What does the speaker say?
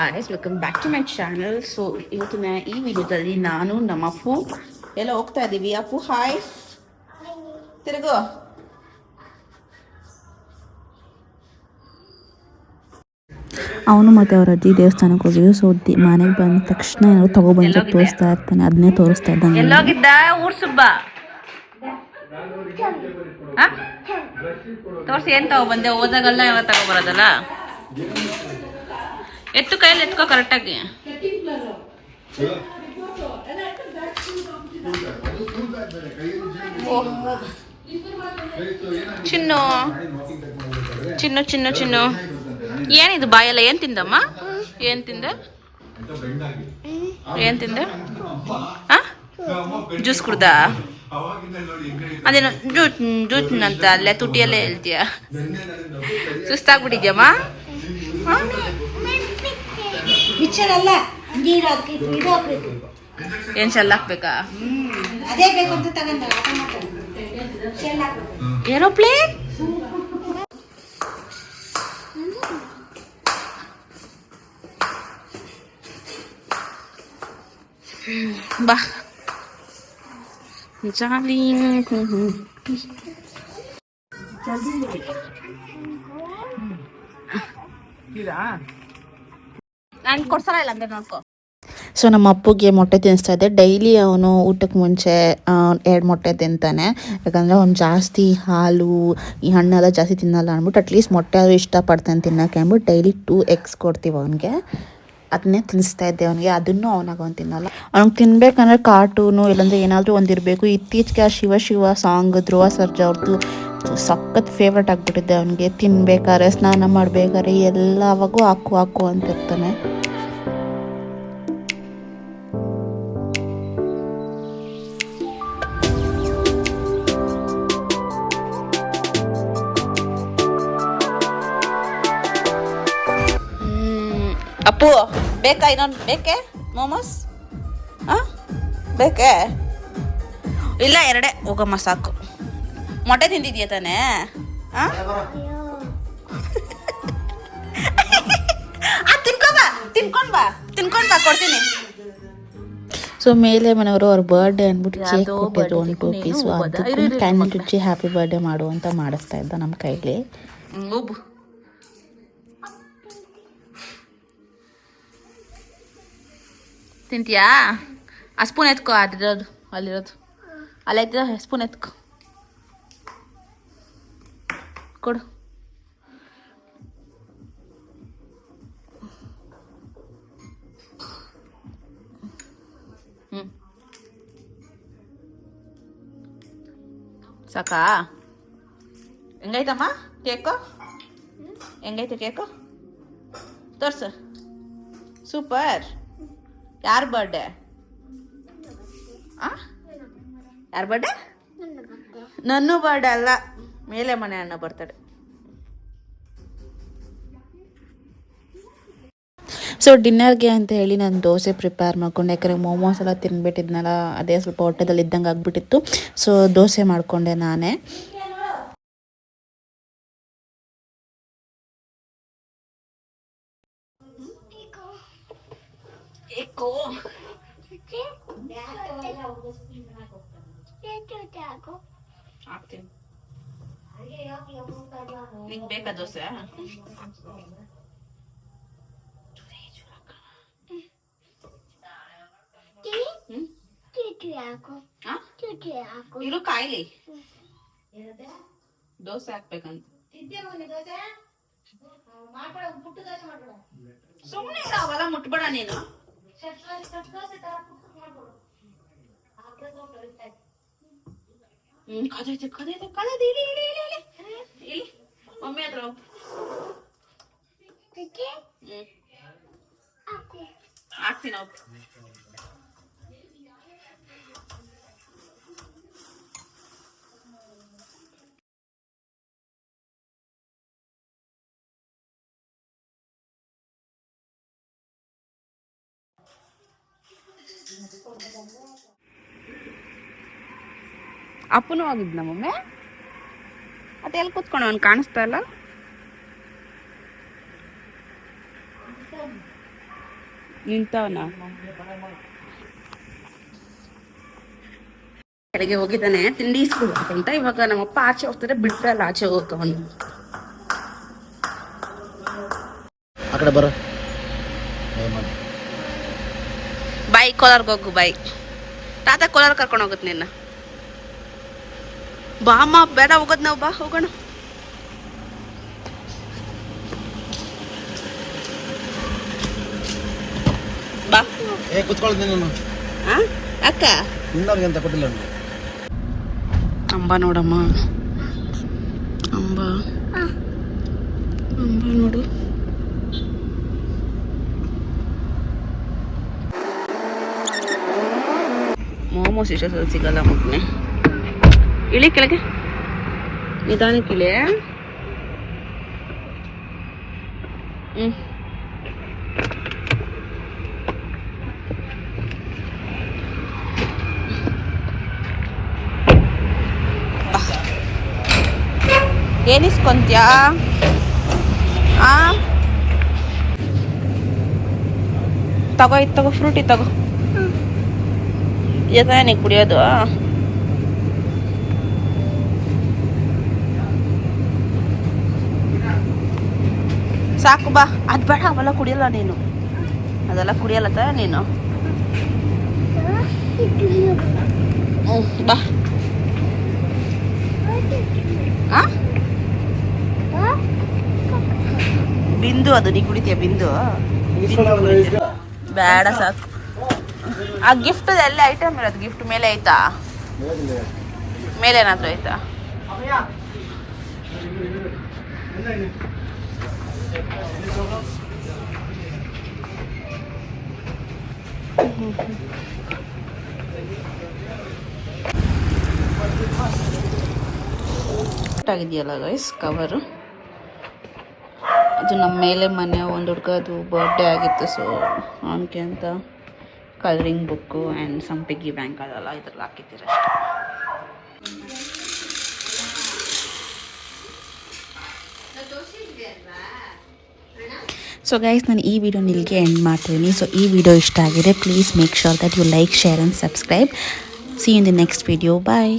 Guys, welcome back to my channel. So ಇವತ್ತಿನ ಈ ವಿಡಿಯೋದಲ್ಲಿ ನಾನು ನಮ್ಮ ಅಪ್ಪು ಎಲ್ಲ ಹೋಗ್ತಾ ಇದ್ದೀವಿ. ಅಪ್ಪು ಹಾಯ್, ತಿರುಗು. ಅವನು ಮತ್ತು ಅವ್ರ ಅಜ್ಜಿ ದೇವಸ್ಥಾನಕ್ಕೆ ಹೋಗಿದ್ರು. ಸೊ ಮನೆಗೆ ಬಂದ ತಕ್ಷಣ ಏನಾದ್ರು ತಗೊಬಂದು ತೋರಿಸ್ತಾ ಇರ್ತಾನೆ, ಅದನ್ನೇ ತೋರಿಸ್ತಾ ಇದ್ದಾನೆ. ಎಲ್ಲೋಗಿದ್ದ ಊರ್ಸುಬ್ಬ? ತೋರಿಸಿ, ಏನು ತಗೊಬಂದೆ? ಓದಾಗಲ್ಲ ಯಾವ ತಗೊಬರೋದಲ್ಲ. ಎತ್ತು ಕೈಯಲ್ಲಿ ಎತ್ಕೋ ಕರೆಕ್ಟಾಗಿ. ಚಿನ್ನು ಚಿನ್ನು ಚಿನ್ನು ಚಿನ್ನು, ಏನಿದು ಬಾಯಲ್ಲ? ಏನು ತಿಂದಮ್ಮ? ಏನು ತಿಂದೆ? ಏನು ತಿಂದೆ? ಜ್ಯೂಸ್ ಕುಡ್ದ? ಅದೇನು ಜ್ಯೂಸ್ ಅಂತ ಅಲ್ಲೇ ತುಟಿಯಲ್ಲೇ ಹೇಳ್ತೀಯ? ಸುಸ್ತಾಗ್ಬಿಟ್ಟಿದ್ಯಮ್ಮ? ಏನ್ ಶೆಲ್ ಹಾಕ್ಬೇಕಾ? ಏರೋಪ್ಲೇನ್? ಬಾ ಜಾಲಿ. ನಾನು ಕೊಡ್ಸಲ್ಲ ಇಲ್ಲ ಅಂದ್ರೆ ನೋಡ್ಕೊ. ಸೊ ನಮ್ಮ ಅಪ್ಪುಗೆ ಮೊಟ್ಟೆ ತಿನ್ನಿಸ್ತಾ ಇದ್ದೆ. ಡೈಲಿ ಅವನು ಊಟಕ್ಕೆ ಮುಂಚೆ 2 ಮೊಟ್ಟೆ ತಿಂತಾನೆ. ಯಾಕಂದರೆ ಅವ್ನು ಜಾಸ್ತಿ ಹಾಲು ಈ ಹಣ್ಣೆಲ್ಲ ಜಾಸ್ತಿ ತಿನ್ನಲ್ಲ ಅಂದ್ಬಿಟ್ಟು ಅಟ್ಲೀಸ್ಟ್ ಮೊಟ್ಟೆ ಆದರೂ ಇಷ್ಟಪಡ್ತಾನೆ ತಿನ್ನೋಕ್ಕೆ ಅಂದ್ಬಿಟ್ಟು ಡೈಲಿ 2 ಎಗ್ಸ್ ಕೊಡ್ತೀವಿ ಅವನಿಗೆ. ಅದನ್ನೇ ತಿನ್ನಿಸ್ತಾ ಇದ್ದೆ ಅವನಿಗೆ. ಅದನ್ನು ಅವನು ತಿನ್ನಲ್ಲ. ಅವ್ನಿಗೆ ತಿನ್ಬೇಕಂದ್ರೆ ಕಾರ್ಟೂನು ಇಲ್ಲಾಂದರೆ ಏನಾದರೂ ಒಂದಿರಬೇಕು. ಇತ್ತೀಚೆಗೆ ಆ ಶಿವ ಶಿವ ಸಾಂಗ್ ಧ್ರುವ ಸರ್ಜಾ ಅವ್ರದ್ದು ಸಖತ್ ಫೇವ್ರೇಟ್ ಆಗಿಬಿಟ್ಟಿದ್ದೆ ಅವನಿಗೆ. ತಿನ್ಬೇಕಾದ್ರೆ, ಸ್ನಾನ ಮಾಡಬೇಕಾದ್ರೆ ಎಲ್ಲವಾಗೂ ಹಾಕು ಅಂತಿರ್ತಾನೆ. ಅಪ್ಪು ಬೇಕಾ? ಇನ್ನೊಂದು ಬೇಕೆ ಮೋಮೋಸ್? ಬೇಕೆ? ಇಲ್ಲ, 2 ಹೋಗಮ್ಮ ಸಾಕು. ಮೊಟ್ಟೆ ತಿಂದಿದ್ಯಾ ತಾನೇ? ತಿನ್ಕೊಂಡ್ ಬಾ ಕೊಡ್ತೀನಿ. ಸೊ ಮೇಲೆ ಮನೆಯವರು ಅವ್ರ ಬರ್ಡೇ ಅಂದ್ಬಿಟ್ಟು ಕೇಕ್ ಕೊಟ್ಟಿದ್ರು 1-2 ಪೀಸು. ಅದಕ್ಕೂ ಕ್ಯಾಂಡಲ್ ಹಚ್ಚಿ ಹ್ಯಾಪಿ ಬರ್ಡೇ ಮಾಡು ಅಂತ ಮಾಡಿಸ್ತಾ ಇದ್ದ ನಮ್ಮ ಕೈಲಿ. ತಿಂತೀಯಾ? ಆ ಸ್ಪೂನ್ ಎತ್ಕೋ. ಅಲ್ಲಿರೋದು ಅಲ್ಲೈತಿರೋ ಸ್ಪೂನ್ ಎತ್ಕೋ, ಕೊಡು. ಸಾಕಾ? ಹೆಂಗೈತಮ್ಮ ಕೇಕು? ಹೆಂಗೈತೆ ಕೇಕು? ತೋರ್ಸು. ಸೂಪರ್. ಯಾರ ಬರ್ಡೇ? ಯಾರ ಬರ್ಡೇ? ನನ್ನ ಬರ್ಡೇ ಅಲ್ಲ, ಮೇಲೆ ಮನೆ ಅಣ್ಣ ಬರ್ತಾಳೆ. ಸೊ ಡಿನ್ನರ್ಗೆ ಅಂತ ಹೇಳಿ ನಾನು ದೋಸೆ ಪ್ರಿಪೇರ್ ಮಾಡ್ಕೊಂಡೆ. ಯಾಕಂದರೆ ಮೋಮೋಸ್ ಎಲ್ಲ ತಿನ್ಬಿಟ್ಟಿದ್ನಲ್ಲ, ಅದೇ ಸ್ವಲ್ಪ ಹೊಟ್ಟೆದಲ್ಲಿ ಇದ್ದಂಗೆ ಆಗಿಬಿಟ್ಟಿತ್ತು. ಸೊ ದೋಸೆ ಮಾಡಿಕೊಂಡೆ ನಾನೇ. ನಿಂಗೆ ಬೇಕಾ ದೋಸೆ? ಇರು ಕಾಯಿಲಿ. ದೋಸೆ ಹಾಕ್ಬೇಕಂತ ಸುಮ್ಮನೆ ಅವೆಲ್ಲ ಮುಟ್ಬೇಡ ನೀನು. ಕದೈತೆ ಇಲ್ಲಿ ಮಮ್ಮಿ ಹತ್ರ ಹಾಕ್ತೀನಿ. ಅಪ್ಪನೂ ಹೋಗಿದ್ನ ಮಮ್ಮಿ? ಮತ್ತೆ ಎಲ್ಲಿ ಕೂತ್ಕೊಂಡು ಅವ್ನು ಕಾಣಿಸ್ತಾ ಇಲ್ಲ? ನಿಂತವನ ಕೆಳಗೆ ಹೋಗಿದ್ದಾನೆ ತಿಂಡಿ ಇಸ್ಕೊಳ್ಬೇಕಂತ. ಇವಾಗ ನಮ್ಮಪ್ಪ ಆಚೆ ಹೋಗ್ತಾರೆ, ಬಿಟ್ರೆ ಅಲ್ಲಿ ಆಚೆ ಹೋಗ್ತವನು. ಆ ಕಡೆ ಬರ ಬಾಯ್, ಕೋಲಾರ್ಗೆ ಹೋಗು ಬಾಯ್. ತಾತ ಕೋಲಾರ ಕರ್ಕೊಂಡು ಹೋಗುತ್ತೆ ನಿನ್ನ. ಬಾ ಅಮ್ಮ, ಬೇಡ ಹೋಗೋದು ನಾವು, ಬಾ ಹೋಗೋಣ. ಬಾ ಕುತ್ಕೊಳ್ತೀನಿ ನಾನು. ಅಕ್ಕ ಇನ್ನೊಂದು ಅಂತ ಕೊಟ್ಟಿಲ್ಲ ನನಗೆ. ಅಂಬ ನೋಡಮ್ಮ, ಅಂಬ ಅಂಬ ನೋಡು. ಮೋಮೋಸ್ ಇಷ್ಟೊತ್ತಲ್ಲಿ ಸಿಗಲ್ಲ ಮಗನೆ. ಇಳಿ ಕೆಳಗೆ, ನಿಧಾನಕ್ಕೆ ಇಳಿ. ಏನಿಸ್ಕೊಂತ್ಯಾ? ತಗೋ, ಇದು ತಗೋ, ಫ್ರೂಟಿ ತಗೋ. ನೀ ಕುಡಿಯೋದು? ಸಾಕು ಬಾ. ಅದು ಬೇಡ, ಅವೆಲ್ಲ ಕುಡಿಯಲ್ಲ ನೀನು, ಅದೆಲ್ಲ ಕುಡಿಯಲ್ಲ ನೀನು. ಬಾ. ಬಿಂದು ಅದು ನೀ ಕುಡಿತೀಯ? ಬಿಂದು ಬೇಡ, ಸಾಕು. ಆ ಗಿಫ್ಟ್ ಎಲ್ಲ ಐಟಮ್ ಇರೋದು ಗಿಫ್ಟ್ ಮೇಲೆ ಐತಾ? ಮೇಲೆ ಏನಾದ್ರು ಐತಾ? ಆಗಿದೆಯಲ್ಲ ಗೈಸ್ ಕವರು. ಅದು ನಮ್ಮ ಮೇಲೆ ಮನೆ ಒಂದು ಹುಡುಗದು ಬರ್ಡೇ ಆಗಿತ್ತು, ಸೊ ಅವನಿಗೆ ಅಂತ colouring book and some piggy bank ಅದೆಲ್ಲ ಇದ್ರಲ್ಲಿ ಹಾಕಿದ್ದೀರ ಅಷ್ಟೇ. ಸೊ ಗೈಸ್, ನಾನು ಈ ವಿಡಿಯೋ ನಿಲ್ಲಿಗೆ ಎಂಡ್ ಮಾಡ್ತೀನಿ. ಸೊ ಈ ವಿಡಿಯೋ ಇಷ್ಟ ಆಗಿದೆ, please make sure that you like, share and subscribe. See you in the next video. Bye.